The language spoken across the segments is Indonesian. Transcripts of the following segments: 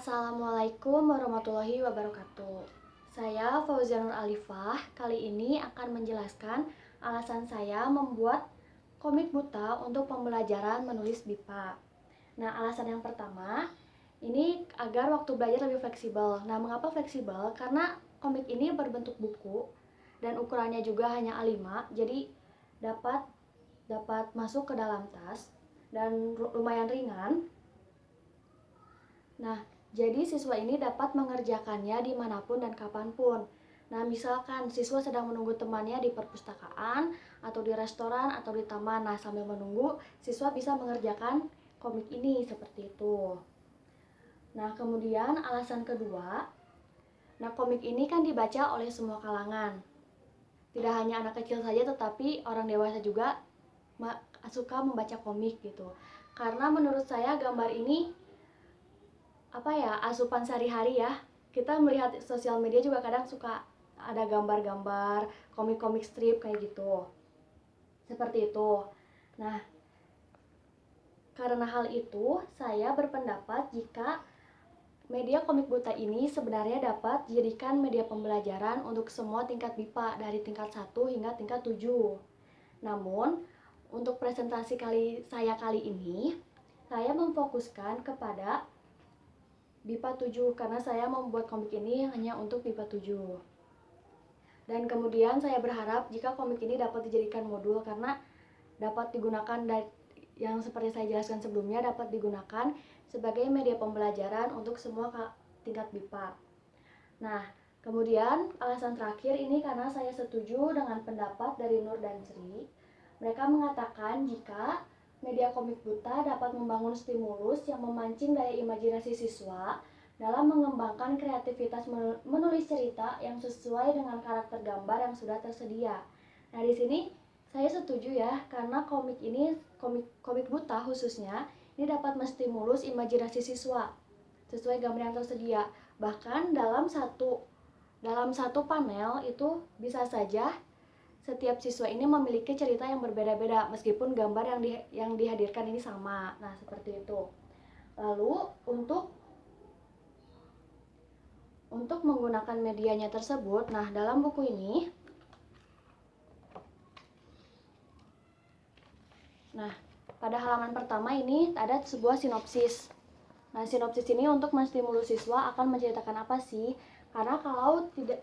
Assalamualaikum warahmatullahi wabarakatuh. Saya Fauzia Nur Alifah. Kali ini akan menjelaskan alasan saya membuat komik buta untuk pembelajaran menulis BIPA. Nah, alasan yang pertama, ini agar waktu belajar lebih fleksibel. Nah, mengapa fleksibel? Karena komik ini berbentuk buku dan ukurannya juga hanya A5, jadi dapat masuk ke dalam tas dan lumayan ringan. Nah, jadi siswa ini dapat mengerjakannya dimanapun dan kapanpun. Nah, misalkan siswa sedang menunggu temannya di perpustakaan, atau di restoran, atau di taman. Nah, sambil menunggu, siswa bisa mengerjakan komik ini seperti itu. Nah, kemudian alasan kedua, nah komik ini kan dibaca oleh semua kalangan. Tidak hanya anak kecil saja, tetapi orang dewasa juga suka membaca komik gitu. Karena menurut saya gambar ini asupan sehari-hari ya. Kita melihat sosial media juga kadang suka ada gambar-gambar komik-komik strip kayak gitu, seperti itu. Nah, karena hal itu saya berpendapat jika media komik buta ini sebenarnya dapat dijadikan media pembelajaran untuk semua tingkat BIPA dari tingkat 1 hingga tingkat 7. Namun untuk presentasi saya kali ini, saya memfokuskan kepada BIPA 7 karena saya membuat komik ini hanya untuk BIPA 7. Dan kemudian saya berharap jika komik ini dapat dijadikan modul karena dapat digunakan yang seperti saya jelaskan sebelumnya, dapat digunakan sebagai media pembelajaran untuk semua tingkat BIPA. Nah, kemudian alasan terakhir ini karena saya setuju dengan pendapat dari Nur dan Sri. Mereka mengatakan jika media komik buta dapat membangun stimulus yang memancing daya imajinasi siswa dalam mengembangkan kreativitas menulis cerita yang sesuai dengan karakter gambar yang sudah tersedia. Nah, di sini saya setuju ya, karena komik buta khususnya ini dapat menstimulus imajinasi siswa sesuai gambar yang tersedia. Bahkan dalam satu panel itu bisa saja setiap siswa ini memiliki cerita yang berbeda-beda meskipun gambar yang dihadirkan ini sama. Nah, seperti itu. Lalu untuk menggunakan medianya tersebut, nah dalam buku ini, nah pada halaman pertama ini ada sebuah sinopsis. Nah, sinopsis ini untuk menstimulus siswa akan menceritakan apa sih? Karena kalau tidak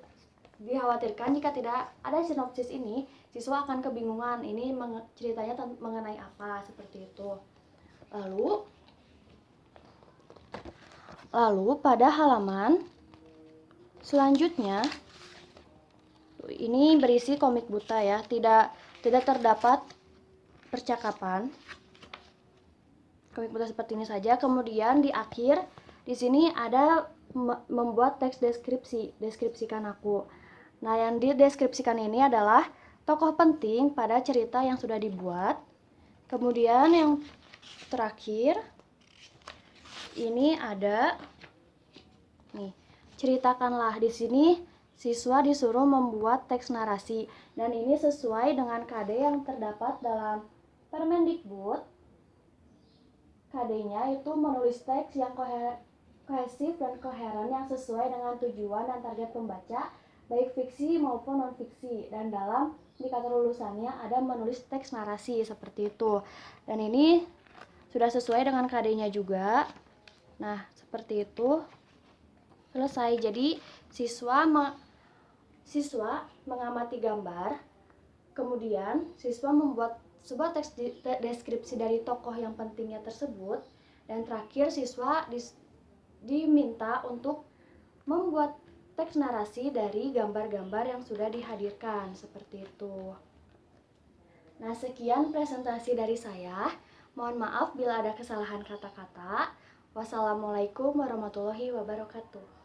dikhawatirkan jika tidak ada sinopsis ini, siswa akan kebingungan ini ceritanya mengenai apa, seperti itu. Lalu pada halaman selanjutnya ini berisi komik buta ya, tidak terdapat percakapan. Komik buta seperti ini saja. Kemudian di akhir di sini ada membuat teks deskripsikan aku. Nah, yang dideskripsikan ini adalah tokoh penting pada cerita yang sudah dibuat. Kemudian yang terakhir ini ada nih, ceritakanlah. Di sini siswa disuruh membuat teks narasi dan ini sesuai dengan KD yang terdapat dalam Permendikbud. KD-nya itu menulis teks yang kohesif dan koheren yang sesuai dengan tujuan dan target pembaca, baik fiksi maupun non-fiksi. Dan dalam indikator lulusannya ada menulis teks narasi seperti itu. Dan ini sudah sesuai dengan KD-nya juga. Nah, seperti itu. Selesai. Jadi siswa mengamati gambar, kemudian siswa membuat sebuah teks deskripsi dari tokoh yang pentingnya tersebut, dan terakhir siswa diminta untuk membuat teks narasi dari gambar-gambar yang sudah dihadirkan, seperti itu. Nah, sekian presentasi dari saya. Mohon maaf bila ada kesalahan kata-kata. Wassalamualaikum warahmatullahi wabarakatuh.